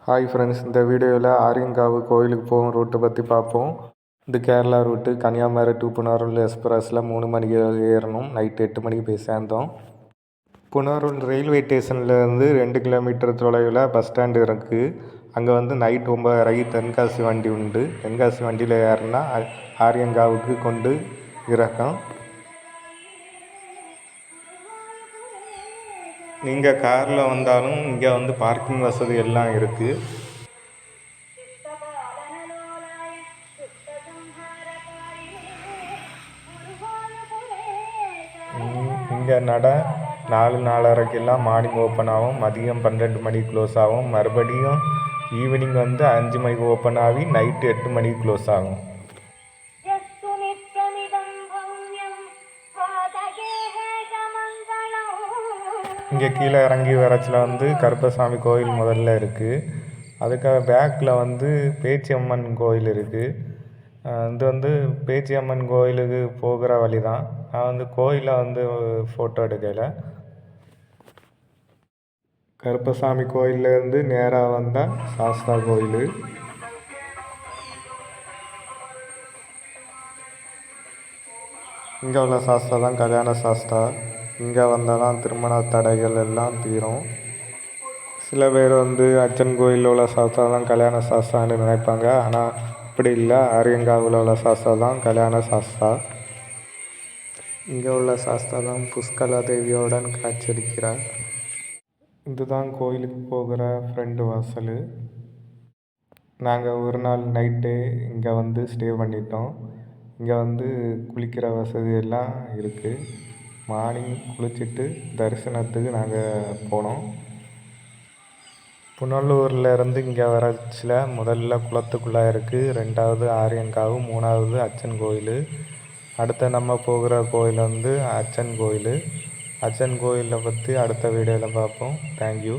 Hi friends, இந்த வீடியோவில் ஆரியங்காவு கோயிலுக்கு போகும் ரூட்டை பற்றி பார்ப்போம். இது கேரளா ரூட்டு. கன்னியாகுமரி டு புனர்வல் எக்ஸ்பிரஸில் 3 மணிக்கு ஏறணும். நைட்டு 8 மணிக்கு போய் சேர்ந்தோம். புனர்வல் ரயில்வே ஸ்டேஷன்லேருந்து 2 கிலோமீட்டர் தொலைவில் பஸ் ஸ்டாண்டு இருக்குது. அங்கே நைட் 9:30 தென்காசி வண்டி உண்டு. தென்காசி வண்டியில் ஏறினா ஆரியங்காவுக்கு கொண்டு இறக்கும். நீங்கள் காரில் வந்தாலும் இங்கே பார்க்கிங் வசதி எல்லாம் இருக்குது. இங்கே 4:30 மார்னிங் ஓப்பன் ஆகும். மதியம் 12 மணிக்கு க்ளோஸ் ஆகும். மறுபடியும் ஈவினிங் 5 மணிக்கு ஓப்பன் ஆகி நைட்டு 8 மணிக்கு க்ளோஸ் ஆகும். இங்கே கீழே இறங்கி வரச்சில் கருப்பசாமி கோயில் முதல்ல இருக்குது. அதுக்காக பேக்கில் பேச்சியம்மன் கோயில் இருக்குது. இது பேச்சியம்மன் கோயிலுக்கு போகிற வழி தான். நான் கோயிலில் ஃபோட்டோ எடுக்கலை. கருப்பசாமி கோயிலேருந்து நேராக வந்தால் சாஸ்தா கோயில். இங்கே உள்ள சாஸ்தா தான் கல்யாண சாஸ்தா. இங்கே வந்தால் தான் திருமண தடைகள் எல்லாம் தீரும். சில பேர் அச்சன் கோயிலில் உள்ள சாஸ்தா தான் கல்யாண சாஸ்தான்னு நினைப்பாங்க. ஆனால் அப்படி இல்லை. ஆரியங்காவில் உள்ள சாஸ்தா தான் கல்யாண சாஸ்தா. இங்கே உள்ள சாஸ்தா தான் புஷ்கலா தேவியுடன் காட்சியளிக்கிறார். இதுதான் கோயிலுக்கு போகிற ஃப்ரெண்டு வாசல். நாங்கள் ஒரு நாள் நைட்டு இங்கே ஸ்டே பண்ணிட்டோம். இங்கே குளிக்கிற வசதி எல்லாம் இருக்குது. மார்னிங் குளிச்சுட்டு தரிசனத்துக்கு நாங்கள் போனோம். புனலூர்லேருந்து இங்கே வரச்சில் முதல்ல குளத்துக்குள்ளே இருக்குது. 2வது ஆரியங்காவு, 3வது அச்சன் கோயில். அடுத்த நம்ம போகிற கோயில் அச்சன் கோயில். அச்சன் கோயிலை பற்றி அடுத்த வீடியோவில் பார்ப்போம். தேங்க்யூ.